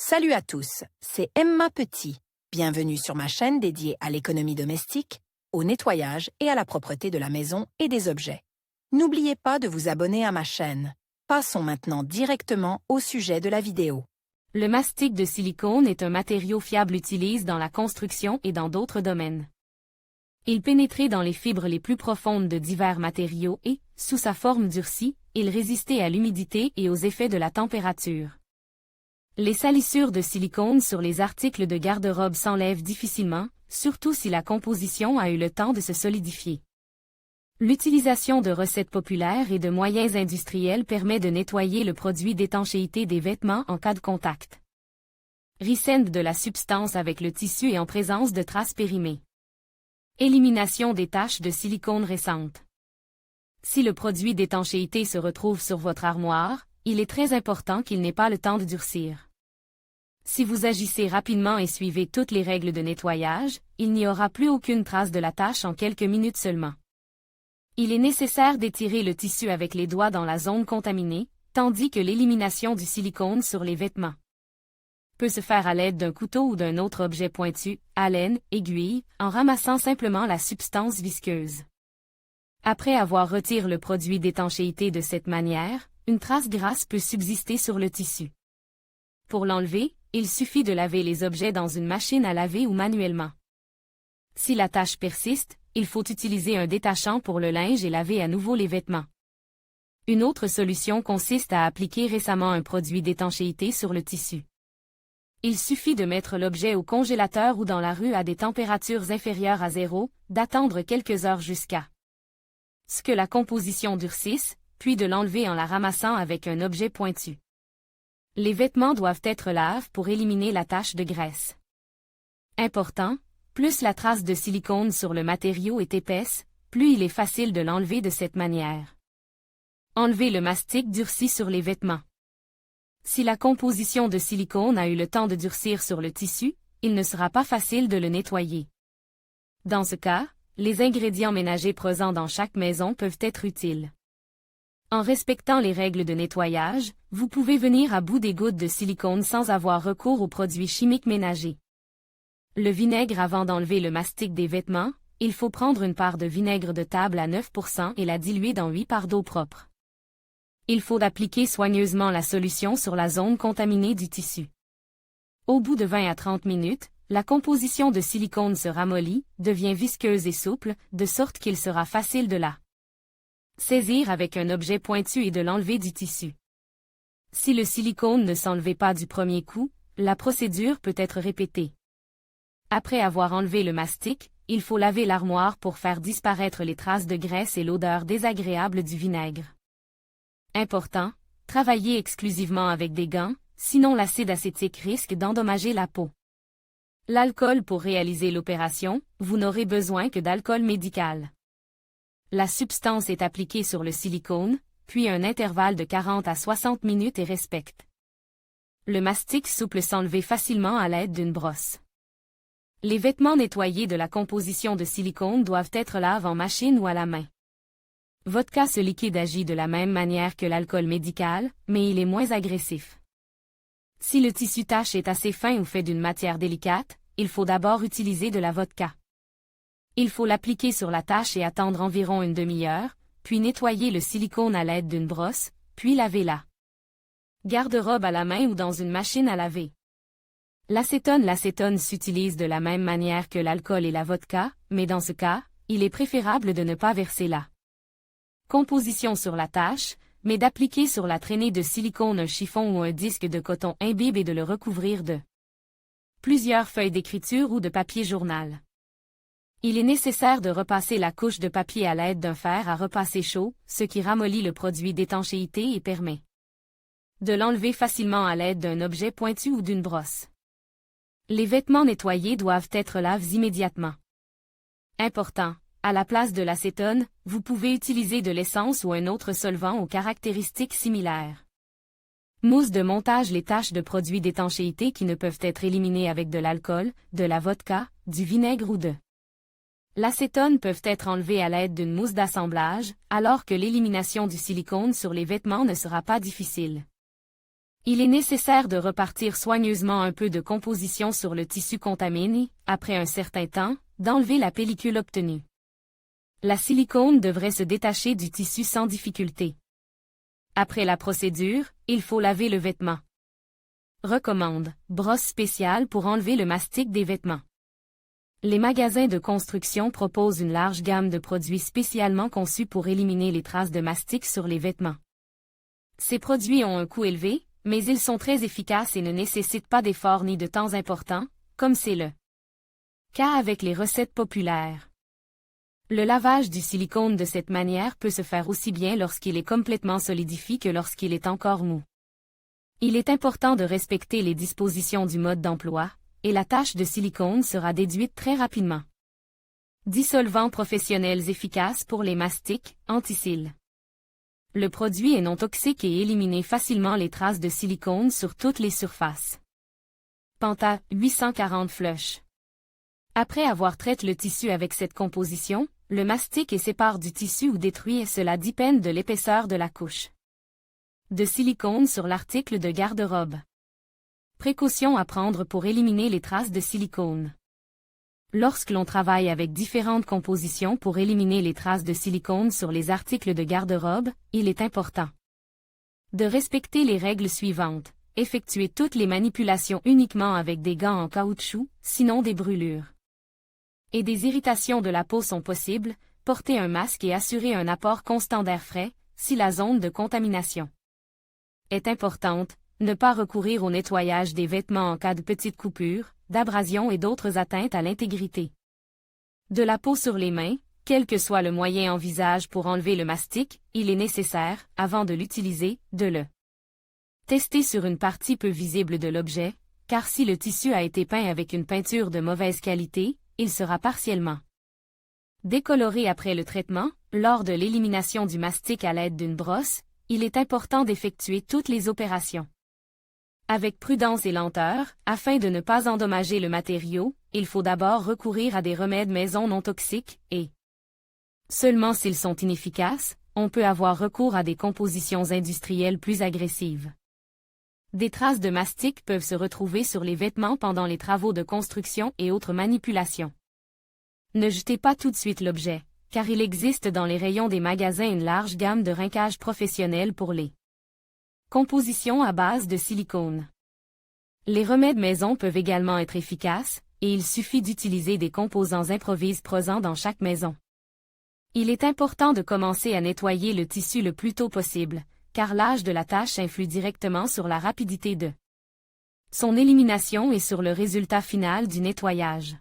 Salut à tous, c'est Emma Petit. Bienvenue sur ma chaîne dédiée à l'économie domestique, au nettoyage et à la propreté de la maison et des objets. N'oubliez pas de vous abonner à ma chaîne. Passons maintenant directement au sujet de la vidéo. Le mastic de silicone est un matériau fiable utilisé dans la construction et dans d'autres domaines. Il pénétrait dans les fibres les plus profondes de divers matériaux et, sous sa forme durcie, il résistait à l'humidité et aux effets de la température. Les salissures de silicone sur les articles de garde-robe s'enlèvent difficilement, surtout si la composition a eu le temps de se solidifier. L'utilisation de recettes populaires et de moyens industriels permet de nettoyer le produit d'étanchéité des vêtements en cas de contact. Rissente de la substance avec le tissu et en présence de traces périmées. Élimination des taches de silicone récentes. Si le produit d'étanchéité se retrouve sur votre armoire, il est très important qu'il n'ait pas le temps de durcir. Si vous agissez rapidement et suivez toutes les règles de nettoyage, il n'y aura plus aucune trace de la tache en quelques minutes seulement. Il est nécessaire d'étirer le tissu avec les doigts dans la zone contaminée, tandis que l'élimination du silicone sur les vêtements peut se faire à l'aide d'un couteau ou d'un autre objet pointu, alène, aiguille, en ramassant simplement la substance visqueuse. Après avoir retiré le produit d'étanchéité de cette manière, une trace grasse peut subsister sur le tissu. Pour l'enlever, il suffit de laver les objets dans une machine à laver ou manuellement. Si la tache persiste, il faut utiliser un détachant pour le linge et laver à nouveau les vêtements. Une autre solution consiste à appliquer récemment un produit d'étanchéité sur le tissu. Il suffit de mettre l'objet au congélateur ou dans la rue à des températures inférieures à 0, d'attendre quelques heures jusqu'à ce que la composition durcisse, puis de l'enlever en la ramassant avec un objet pointu. Les vêtements doivent être laves pour éliminer la tache de graisse. Important, plus la trace de silicone sur le matériau est épaisse, plus il est facile de l'enlever de cette manière. Enlevez le mastic durci sur les vêtements. Si la composition de silicone a eu le temps de durcir sur le tissu, il ne sera pas facile de le nettoyer. Dans ce cas, les ingrédients ménagers présents dans chaque maison peuvent être utiles. En respectant les règles de nettoyage, vous pouvez venir à bout des gouttes de silicone sans avoir recours aux produits chimiques ménagers. Le vinaigre. Avant d'enlever le mastic des vêtements, il faut prendre une part de vinaigre de table à 9% et la diluer dans 8 parts d'eau propre. Il faut appliquer soigneusement la solution sur la zone contaminée du tissu. Au bout de 20 à 30 minutes, la composition de silicone se ramollit, devient visqueuse et souple, de sorte qu'il sera facile de la saisir avec un objet pointu et de l'enlever du tissu. Si le silicone ne s'enlevait pas du premier coup, la procédure peut être répétée. Après avoir enlevé le mastic, il faut laver l'armoire pour faire disparaître les traces de graisse et l'odeur désagréable du vinaigre. Important, travaillez exclusivement avec des gants, sinon l'acide acétique risque d'endommager la peau. L'alcool. Pour réaliser l'opération, vous n'aurez besoin que d'alcool médical. La substance est appliquée sur le silicone, puis un intervalle de 40 à 60 minutes et respecte. Le mastic souple s'enlever facilement à l'aide d'une brosse. Les vêtements nettoyés de la composition de silicone doivent être lavés en machine ou à la main. Ce liquide agit de la même manière que l'alcool médical, mais il est moins agressif. Si le tissu tache est assez fin ou fait d'une matière délicate, il faut d'abord utiliser de la vodka. Il faut l'appliquer sur la tache et attendre environ une demi-heure, puis nettoyer le silicone à l'aide d'une brosse, puis laver la garde-robe à la main ou dans une machine à laver. L'acétone s'utilise de la même manière que l'alcool et la vodka, mais dans ce cas, il est préférable de ne pas verser la composition sur la tache, mais d'appliquer sur la traînée de silicone un chiffon ou un disque de coton imbibe et de le recouvrir de plusieurs feuilles d'écriture ou de papier journal. Il est nécessaire de repasser la couche de papier à l'aide d'un fer à repasser chaud, ce qui ramollit le produit d'étanchéité et permet de l'enlever facilement à l'aide d'un objet pointu ou d'une brosse. Les vêtements nettoyés doivent être lavés immédiatement. Important, à la place de l'acétone, vous pouvez utiliser de l'essence ou un autre solvant aux caractéristiques similaires. Mousse de montage. Les taches de produits d'étanchéité qui ne peuvent être éliminées avec de l'alcool, de la vodka, du vinaigre ou de l'acétone peuvent être enlevées à l'aide d'une mousse d'assemblage, alors que l'élimination du silicone sur les vêtements ne sera pas difficile. Il est nécessaire de repartir soigneusement un peu de composition sur le tissu contaminé, après un certain temps, d'enlever la pellicule obtenue. La silicone devrait se détacher du tissu sans difficulté. Après la procédure, il faut laver le vêtement. Recommande, brosse spéciale pour enlever le mastic des vêtements. Les magasins de construction proposent une large gamme de produits spécialement conçus pour éliminer les traces de mastic sur les vêtements. Ces produits ont un coût élevé, mais ils sont très efficaces et ne nécessitent pas d'efforts ni de temps importants, comme c'est le cas avec les recettes populaires. Le lavage du silicone de cette manière peut se faire aussi bien lorsqu'il est complètement solidifié que lorsqu'il est encore mou. Il est important de respecter les dispositions du mode d'emploi, et la tâche de silicone sera déduite très rapidement. Dissolvants professionnels efficaces pour les mastiques, anti-cils. Le produit est non toxique et élimine facilement les traces de silicone sur toutes les surfaces. Panta 840 Flush. Après avoir traité le tissu avec cette composition, le mastic et sépare du tissu ou détruit, cela dépend de l'épaisseur de la couche de silicone sur l'article de garde-robe. Précautions à prendre pour éliminer les traces de silicone. Lorsque l'on travaille avec différentes compositions pour éliminer les traces de silicone sur les articles de garde-robe, il est important de respecter les règles suivantes. Effectuer toutes les manipulations uniquement avec des gants en caoutchouc, sinon des brûlures et des irritations de la peau sont possibles. Porter un masque et assurer un apport constant d'air frais, si la zone de contamination est importante. Ne pas recourir au nettoyage des vêtements en cas de petites coupures, d'abrasions et d'autres atteintes à l'intégrité de la peau sur les mains. Quel que soit le moyen envisagé pour enlever le mastic, il est nécessaire, avant de l'utiliser, de le tester sur une partie peu visible de l'objet, car si le tissu a été peint avec une peinture de mauvaise qualité, il sera partiellement décoloré après le traitement. Lors de l'élimination du mastic à l'aide d'une brosse, il est important d'effectuer toutes les opérations avec prudence et lenteur. Afin de ne pas endommager le matériau, il faut d'abord recourir à des remèdes maison non toxiques, et seulement s'ils sont inefficaces, on peut avoir recours à des compositions industrielles plus agressives. Des traces de mastic peuvent se retrouver sur les vêtements pendant les travaux de construction et autres manipulations. Ne jetez pas tout de suite l'objet, car il existe dans les rayons des magasins une large gamme de rinçage professionnel pour les compositions à base de silicone. Les remèdes maison peuvent également être efficaces, et il suffit d'utiliser des composants improvisés présents dans chaque maison. Il est important de commencer à nettoyer le tissu le plus tôt possible, car l'âge de la tâche influe directement sur la rapidité de son élimination et sur le résultat final du nettoyage.